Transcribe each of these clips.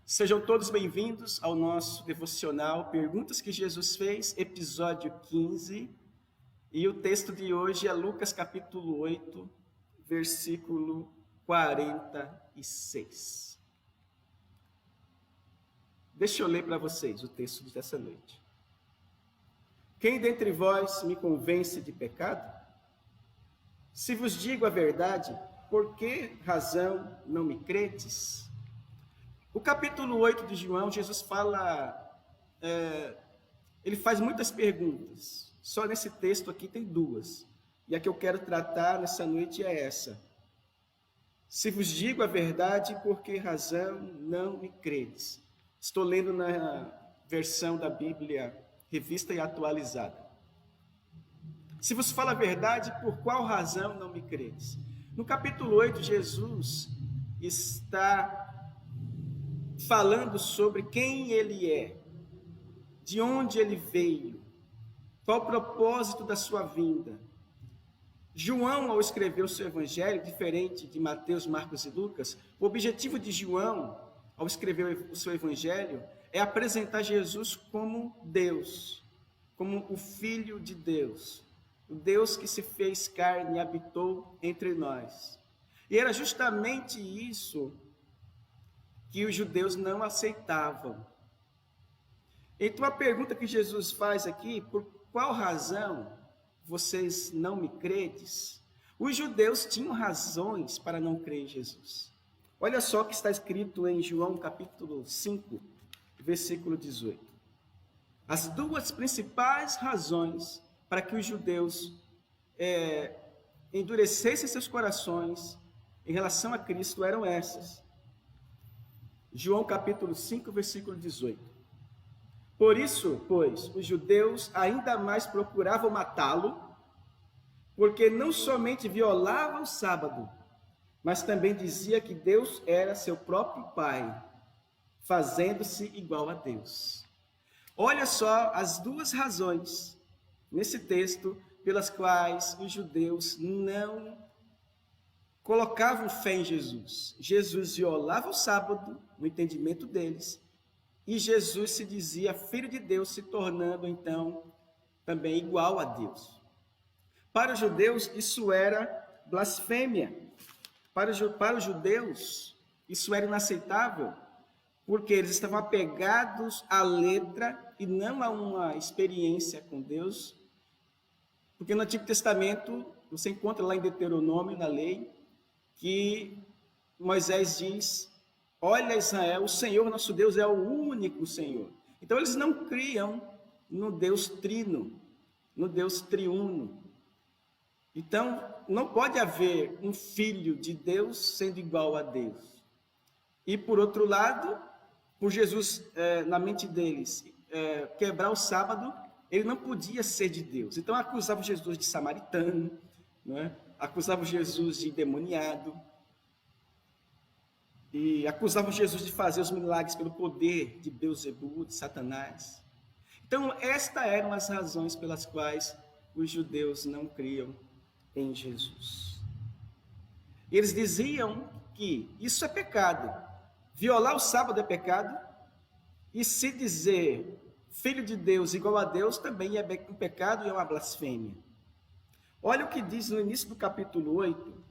Sejam todos bem-vindos ao nosso devocional Perguntas que Jesus Fez, episódio 15. E o texto de hoje é Lucas capítulo 8, versículo 46. Deixa eu ler para vocês o texto dessa noite. Quem dentre vós me convence de pecado? Se vos digo a verdade, por que razão não me credes? O capítulo 8 de João, Jesus ele faz muitas perguntas. Só nesse texto aqui tem duas. E a que eu quero tratar nessa noite é essa. Se vos digo a verdade, por que razão não me credes? Estou lendo na versão da Bíblia Revista e Atualizada. Se vos falo a verdade, por qual razão não me credes? No capítulo 8, Jesus está falando sobre quem ele é, de onde ele veio, qual o propósito da sua vinda. João, ao escrever o seu evangelho, diferente de Mateus, Marcos e Lucas, o objetivo de João, ao escrever o seu evangelho, é apresentar Jesus como Deus, como o Filho de Deus, o Deus que se fez carne e habitou entre nós. E era justamente isso que os judeus não aceitavam. Então a pergunta que Jesus faz aqui, por qual razão vocês não me credes? Os judeus tinham razões para não crer em Jesus. Olha só o que está escrito em João capítulo 5, versículo 18. As duas principais razões para que os judeus endurecessem seus corações em relação a Cristo eram essas. João capítulo 5, versículo 18. Por isso, pois, os judeus ainda mais procuravam matá-lo, porque não somente violava o sábado, mas também dizia que Deus era seu próprio Pai, fazendo-se igual a Deus. Olha só as duas razões nesse texto pelas quais os judeus não colocavam fé em Jesus. Jesus violava o sábado, no entendimento deles, e Jesus se dizia filho de Deus, se tornando então também igual a Deus. Para os judeus isso era blasfêmia. Para os judeus isso era inaceitável, porque eles estavam apegados à letra e não a uma experiência com Deus. Porque no Antigo Testamento, você encontra lá em Deuteronômio, na lei, que Moisés diz: olha Israel, o Senhor nosso Deus é o único Senhor. Então eles não criam no Deus trino, no Deus triuno. Então não pode haver um filho de Deus sendo igual a Deus. E por outro lado, por Jesus, na mente deles, quebrar o sábado, ele não podia ser de Deus. Então acusavam Jesus de samaritano, não é? Acusavam Jesus de endemoniado, e acusavam Jesus de fazer os milagres pelo poder de Beelzebul, de Satanás. Então, estas eram as razões pelas quais os judeus não criam em Jesus. E eles diziam que isso é pecado, violar o sábado é pecado, e se dizer filho de Deus igual a Deus também é um pecado e é uma blasfêmia. Olha o que diz no início do capítulo 8,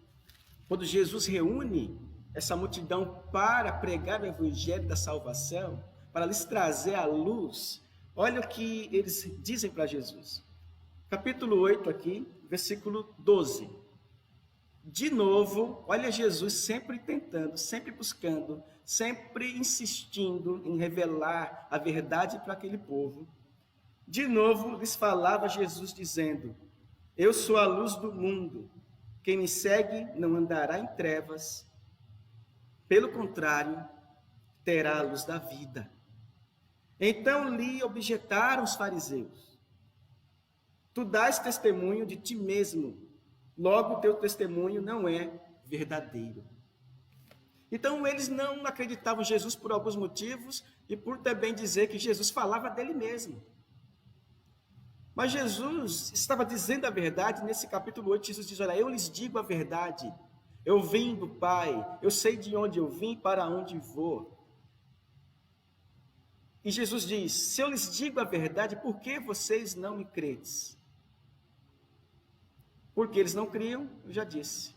quando Jesus reúne essa multidão para pregar o evangelho da salvação, para lhes trazer a luz. Olha o que eles dizem para Jesus. Capítulo 8 aqui, versículo 12. De novo, olha Jesus sempre tentando, sempre buscando, sempre insistindo em revelar a verdade para aquele povo. De novo lhes falava Jesus dizendo: eu sou a luz do mundo. Quem me segue não andará em trevas. Pelo contrário, terá a luz da vida. Então lhe objetaram os fariseus: tu dás testemunho de ti mesmo, logo teu testemunho não é verdadeiro. Então eles não acreditavam em Jesus por alguns motivos e por também dizer que Jesus falava dele mesmo. Mas Jesus estava dizendo a verdade. Nesse capítulo 8, Jesus diz: olha, eu lhes digo a verdade. Eu vim do Pai, eu sei de onde eu vim, para onde vou. E Jesus diz: se eu lhes digo a verdade, por que vocês não me credes? Porque eles não criam, eu já disse.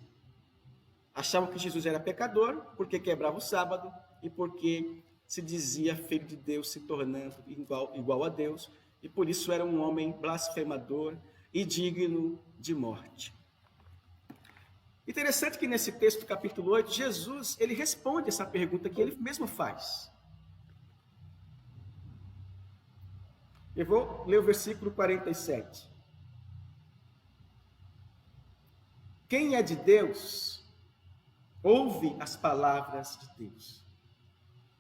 Achavam que Jesus era pecador, porque quebrava o sábado, e porque se dizia filho de Deus, se tornando igual a Deus, e por isso era um homem blasfemador e digno de morte. Interessante que nesse texto, capítulo 8, Jesus, ele responde essa pergunta que ele mesmo faz. Eu vou ler o versículo 47. Quem é de Deus, ouve as palavras de Deus.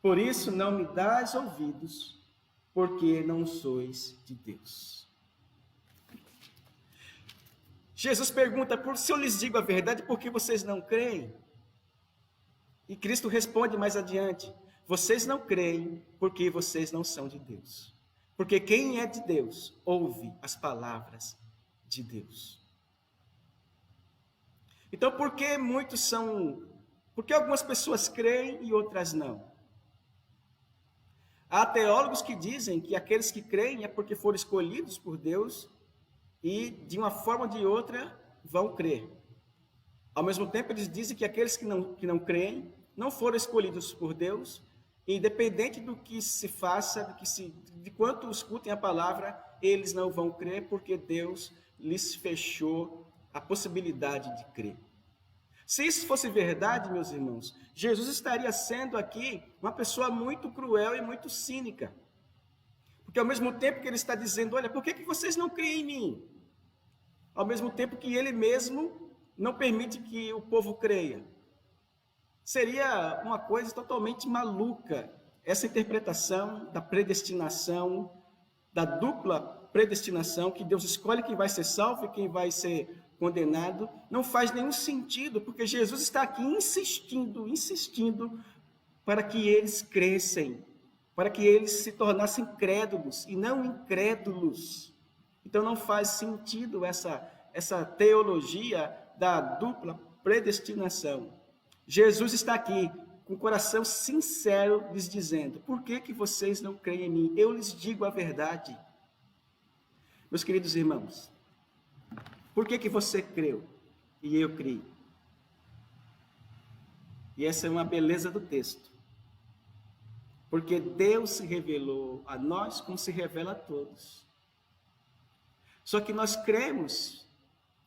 Por isso não me dás ouvidos, porque não sois de Deus. Jesus pergunta: se eu lhes digo a verdade, por que vocês não creem? E Cristo responde mais adiante: vocês não creem porque vocês não são de Deus. Porque quem é de Deus, ouve as palavras de Deus. Então, por que algumas pessoas creem e outras não? Há teólogos que dizem que aqueles que creem é porque foram escolhidos por Deus e, de uma forma ou de outra, vão crer. Ao mesmo tempo, eles dizem que aqueles que não creem não foram escolhidos por Deus, e, independente do que se faça, de quanto escutem a palavra, eles não vão crer porque Deus lhes fechou a possibilidade de crer. Se isso fosse verdade, meus irmãos, Jesus estaria sendo aqui uma pessoa muito cruel e muito cínica. Porque ao mesmo tempo que ele está dizendo: olha, por que vocês não creem em mim? Ao mesmo tempo que ele mesmo não permite que o povo creia. Seria uma coisa totalmente maluca essa interpretação da predestinação, da dupla predestinação, que Deus escolhe quem vai ser salvo e quem vai ser condenado. Não faz nenhum sentido, porque Jesus está aqui insistindo para que eles crescem, para que eles se tornassem crédulos e não incrédulos. Então não faz sentido essa teologia da dupla predestinação. Jesus está aqui com o coração sincero lhes dizendo: por que vocês não creem em mim? Eu lhes digo a verdade. Meus queridos irmãos, por que você creu e eu criei? E essa é uma beleza do texto. Porque Deus se revelou a nós como se revela a todos. Só que nós cremos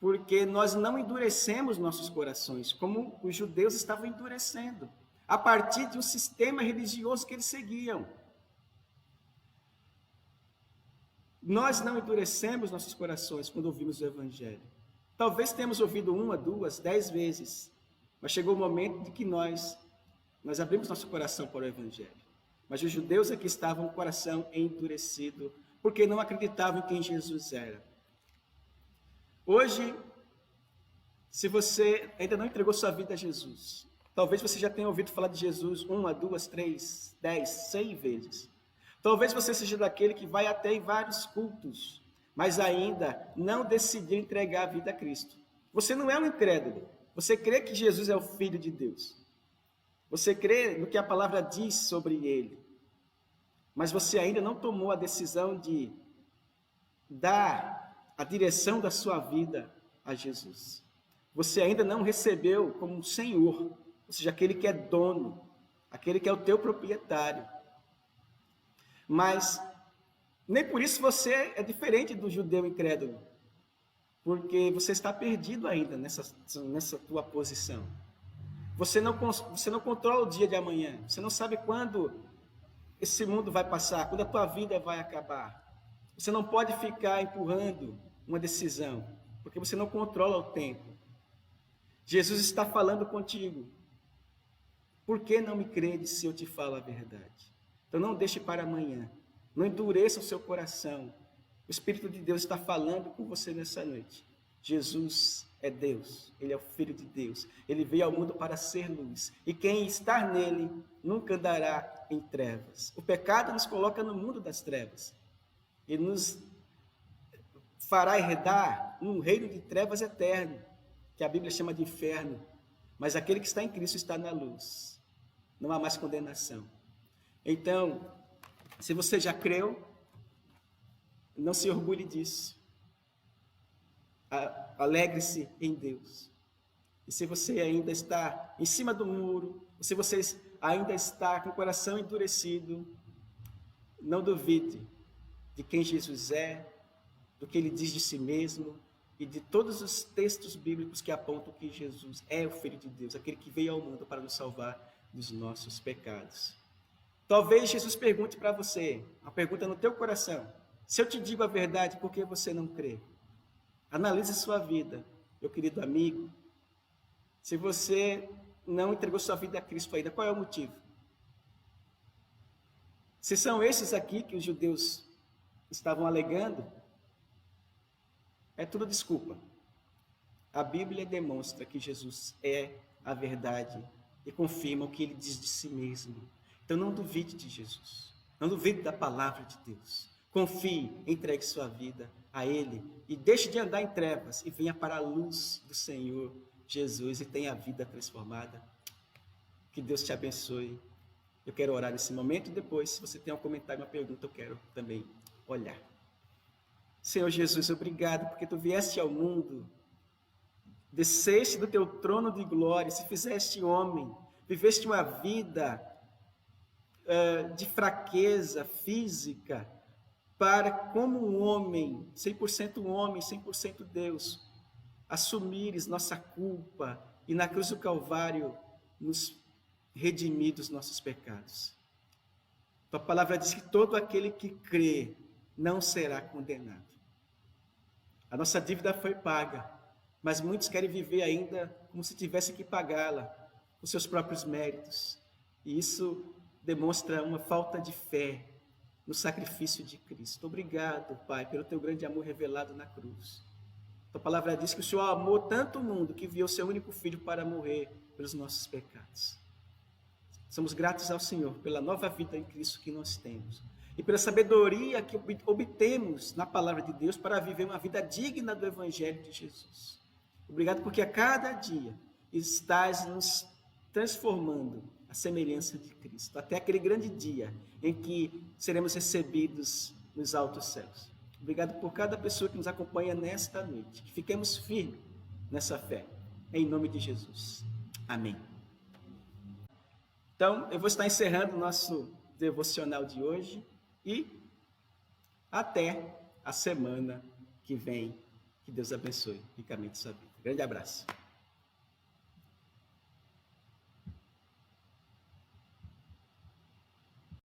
porque nós não endurecemos nossos corações, como os judeus estavam endurecendo, a partir de um sistema religioso que eles seguiam. Nós não endurecemos nossos corações quando ouvimos o Evangelho. Talvez tenhamos ouvido 1, 2, 10 vezes, mas chegou o momento de que nós abrimos nosso coração para o Evangelho. Mas os judeus aqui estavam com o coração endurecido, porque não acreditavam em quem Jesus era. Hoje, se você ainda não entregou sua vida a Jesus, talvez você já tenha ouvido falar de Jesus 1, 2, 3, 10, 100 vezes. Talvez você seja daquele que vai até em vários cultos, mas ainda não decidiu entregar a vida a Cristo. Você não é um incrédulo. Você crê que Jesus é o Filho de Deus. Você crê no que a palavra diz sobre ele. Mas você ainda não tomou a decisão de dar a direção da sua vida a Jesus. Você ainda não recebeu como Senhor, ou seja, aquele que é dono, aquele que é o teu proprietário. Mas nem por isso você é diferente do judeu incrédulo, porque você está perdido ainda nessa tua posição. Você não controla o dia de amanhã, você não sabe quando esse mundo vai passar, quando a tua vida vai acabar. Você não pode ficar empurrando uma decisão, porque você não controla o tempo. Jesus está falando contigo. Por que não me credes se eu te falo a verdade? Então não deixe para amanhã. Não endureça o seu coração. O Espírito de Deus está falando com você nessa noite. Jesus é Deus. Ele é o Filho de Deus. Ele veio ao mundo para ser luz. E quem está nele nunca andará em trevas. O pecado nos coloca no mundo das trevas. Ele nos fará herdar um reino de trevas eterno, que a Bíblia chama de inferno, mas aquele que está em Cristo está na luz. Não há mais condenação. Então, se você já creu, não se orgulhe disso. Alegre-se em Deus. E se você ainda está em cima do muro, ou se você ainda está com o coração endurecido, não duvide de quem Jesus é, do que ele diz de si mesmo e de todos os textos bíblicos que apontam que Jesus é o Filho de Deus, aquele que veio ao mundo para nos salvar dos nossos pecados. Talvez Jesus pergunte para você, uma pergunta no teu coração: se eu te digo a verdade, por que você não crê? Analise sua vida, meu querido amigo. Se você não entregou sua vida a Cristo ainda, qual é o motivo? Se são esses aqui que os judeus estavam alegando, é tudo desculpa. A Bíblia demonstra que Jesus é a verdade e confirma o que ele diz de si mesmo. Então não duvide de Jesus, não duvide da palavra de Deus. Confie, entregue sua vida a Ele e deixe de andar em trevas e venha para a luz do Senhor Jesus e tenha a vida transformada. Que Deus te abençoe. Eu quero orar nesse momento e depois, se você tem um comentário, uma pergunta, eu quero também olhar. Senhor Jesus, obrigado porque tu vieste ao mundo, desceste do teu trono de glória, se fizeste homem, viveste uma vida de fraqueza física, para, como um homem, 100% Deus, assumires nossa culpa e na cruz do Calvário nos redimir dos nossos pecados. Tua palavra diz que todo aquele que crê não será condenado. A nossa dívida foi paga, mas muitos querem viver ainda como se tivesse que pagá-la com seus próprios méritos. E isso demonstra uma falta de fé no sacrifício de Cristo. Obrigado, Pai, pelo teu grande amor revelado na cruz. Tua palavra diz que o Senhor amou tanto o mundo que enviou seu único filho para morrer pelos nossos pecados. Somos gratos ao Senhor pela nova vida em Cristo que nós temos e pela sabedoria que obtemos na palavra de Deus para viver uma vida digna do Evangelho de Jesus. Obrigado porque a cada dia estás nos transformando à semelhança de Cristo, até aquele grande dia em que seremos recebidos nos altos céus. Obrigado por cada pessoa que nos acompanha nesta noite. Que fiquemos firmes nessa fé. Em nome de Jesus. Amém. Então, eu vou estar encerrando o nosso devocional de hoje e até a semana que vem. Que Deus abençoe ricamente sua vida. Grande abraço.